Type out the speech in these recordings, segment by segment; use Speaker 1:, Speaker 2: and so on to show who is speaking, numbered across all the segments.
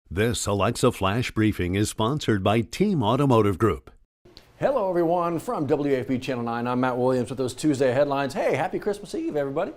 Speaker 1: This Alexa Flash Briefing is sponsored by Team Automotive Group.
Speaker 2: Hello everyone from WAFB Channel 9. I'm Matt Williams with those Tuesday headlines. Hey, happy Christmas Eve, everybody.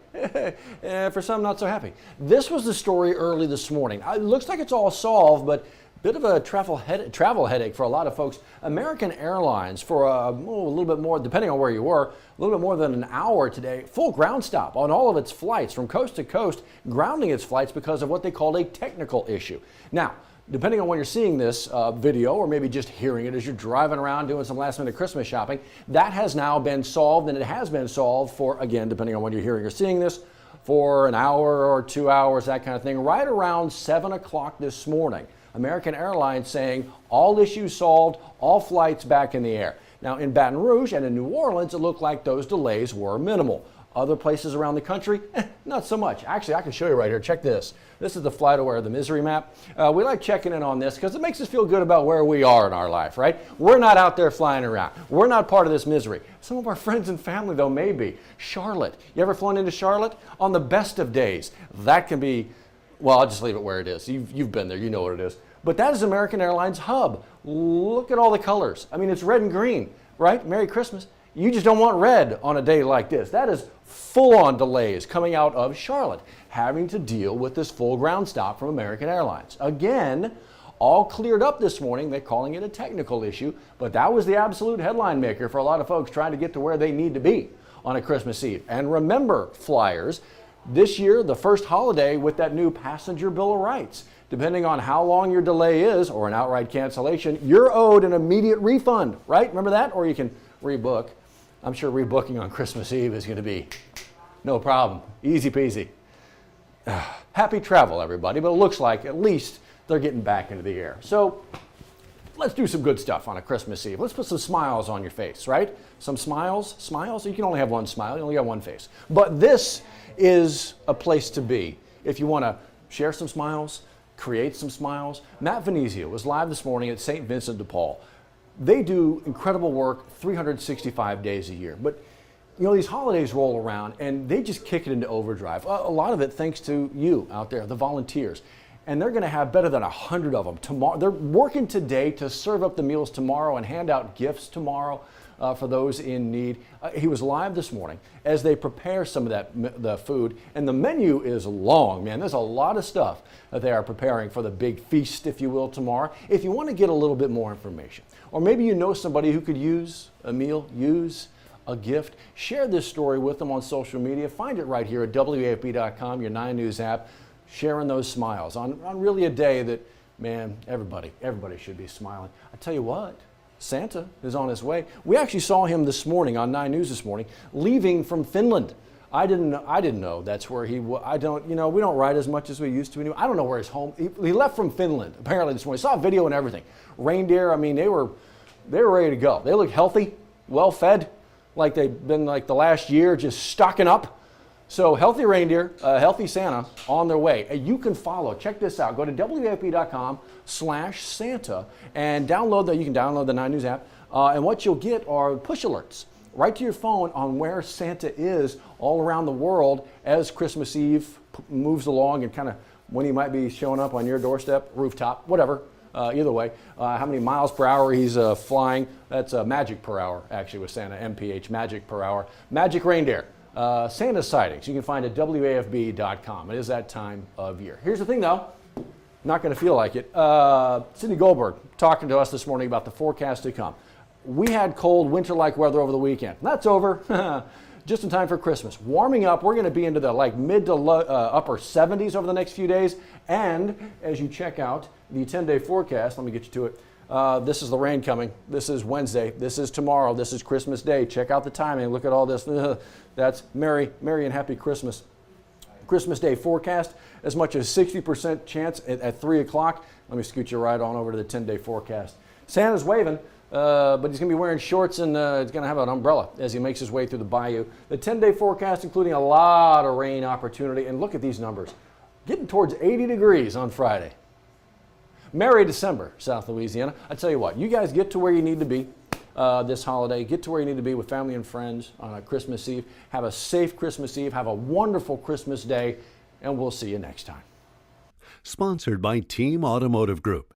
Speaker 2: For some, not so happy. This was the story early this morning. It looks like it's all solved, but bit of a travel headache for a lot of folks. American Airlines, for a little bit more, depending on where you were, a little bit more than an hour today, full ground stop on all of its flights from coast to coast, grounding its flights because of what they called a technical issue. Now, depending on when you're seeing this video, or maybe just hearing it as you're driving around doing some last minute Christmas shopping, that has now been solved, and it has been solved for, again, depending on when you're hearing or seeing this, for an hour or 2 hours, that kind of thing, right around 7 o'clock this morning. American Airlines saying all issues solved, all flights back in the air. Now in Baton Rouge and in New Orleans, it looked like those delays were minimal. Other places around the country, not so much. Actually, I can show you right here. Check this. This is the FlightAware, the misery map. We like checking in on this because it makes us feel good about where we are in our life, right? We're not out there flying around. We're not part of this misery. Some of our friends and family, though, may be. Charlotte. You ever flown into Charlotte? On the best of days, that can be, well, I'll just leave it where it is. You've been there. You know what it is. But that is American Airlines hub. Look at all the colors. I mean, it's red and green, right? Merry Christmas. You just don't want red on a day like this. That is full-on delays coming out of Charlotte, having to deal with this full ground stop from American Airlines. Again, all cleared up this morning. They're calling it a technical issue, but that was the absolute headline maker for a lot of folks trying to get to where they need to be on a Christmas Eve. And remember, flyers, this year, the first holiday with that new passenger bill of rights. Depending on how long your delay is or an outright cancellation, you're owed an immediate refund, right? Remember that? Or you can rebook. I'm sure rebooking on Christmas Eve is going to be no problem. Easy peasy. Happy travel, everybody. But it looks like at least they're getting back into the air. So let's do some good stuff on a Christmas Eve. Let's put some smiles on your face, right? Some smiles. Smiles? You can only have one smile. You only got one face. But this is a place to be if you want to share some smiles, create some smiles. Matt Venezia was live this morning at St. Vincent de Paul. They do incredible work 365 days a year. But, you know, these holidays roll around and they just kick it into overdrive. A lot of it thanks to you out there, the volunteers. And they're going to have better than 100 of them tomorrow. They're working today to serve up the meals tomorrow and hand out gifts tomorrow for those in need. He was live this morning as they prepare some of the food. And the menu is long, man. There's a lot of stuff that they are preparing for the big feast, if you will, tomorrow. If you want to get a little bit more information, or maybe you know somebody who could use a meal, use a gift, share this story with them on social media. Find it right here at WAFB.com, your 9 News app, sharing those smiles on really a day that, man, everybody should be smiling. I tell you what, Santa is on his way. We actually saw him this morning on 9 News this morning, leaving from Finland. I didn't know that's where he was. We don't ride as much as we used to. I don't know where his home. He left from Finland apparently this morning. Saw a video and everything. Reindeer. I mean, they were ready to go. They looked healthy, well fed, like they've been like the last year just stocking up. So healthy reindeer, healthy Santa on their way. You can follow. Check this out. Go to WAFB.com/Santa and download that. You can download the 9 News app. And what you'll get are push alerts right to your phone on where Santa is all around the world as Christmas Eve moves along and kind of when he might be showing up on your doorstep, rooftop, whatever. Either way, how many miles per hour he's flying. That's magic per hour, actually, with Santa, MPH, magic per hour. Magic reindeer. Santa sightings, you can find at WAFB.com. It is that time of year. Here's the thing, though. Not going to feel like it. Sydney Goldberg talking to us this morning about the forecast to come. We had cold, winter-like weather over the weekend. That's over. Just in time for Christmas. Warming up, we're going to be into the mid to upper 70s over the next few days. And as you check out the 10-day forecast, let me get you to it. This is the rain coming. This is Wednesday. This is tomorrow. This is Christmas Day. Check out the timing. Look at all this. That's Merry and Happy Christmas. Christmas Day forecast, as much as 60% chance at 3 o'clock. Let me scoot you right on over to the 10-day forecast. Santa's waving. But he's going to be wearing shorts and he's going to have an umbrella as he makes his way through the bayou. The 10-day forecast including a lot of rain opportunity. And look at these numbers. Getting towards 80 degrees on Friday. Merry December, South Louisiana. I tell you what, you guys get to where you need to be this holiday. Get to where you need to be with family and friends on a Christmas Eve. Have a safe Christmas Eve. Have a wonderful Christmas Day. and we'll see you next time.
Speaker 1: Sponsored by Team Automotive Group.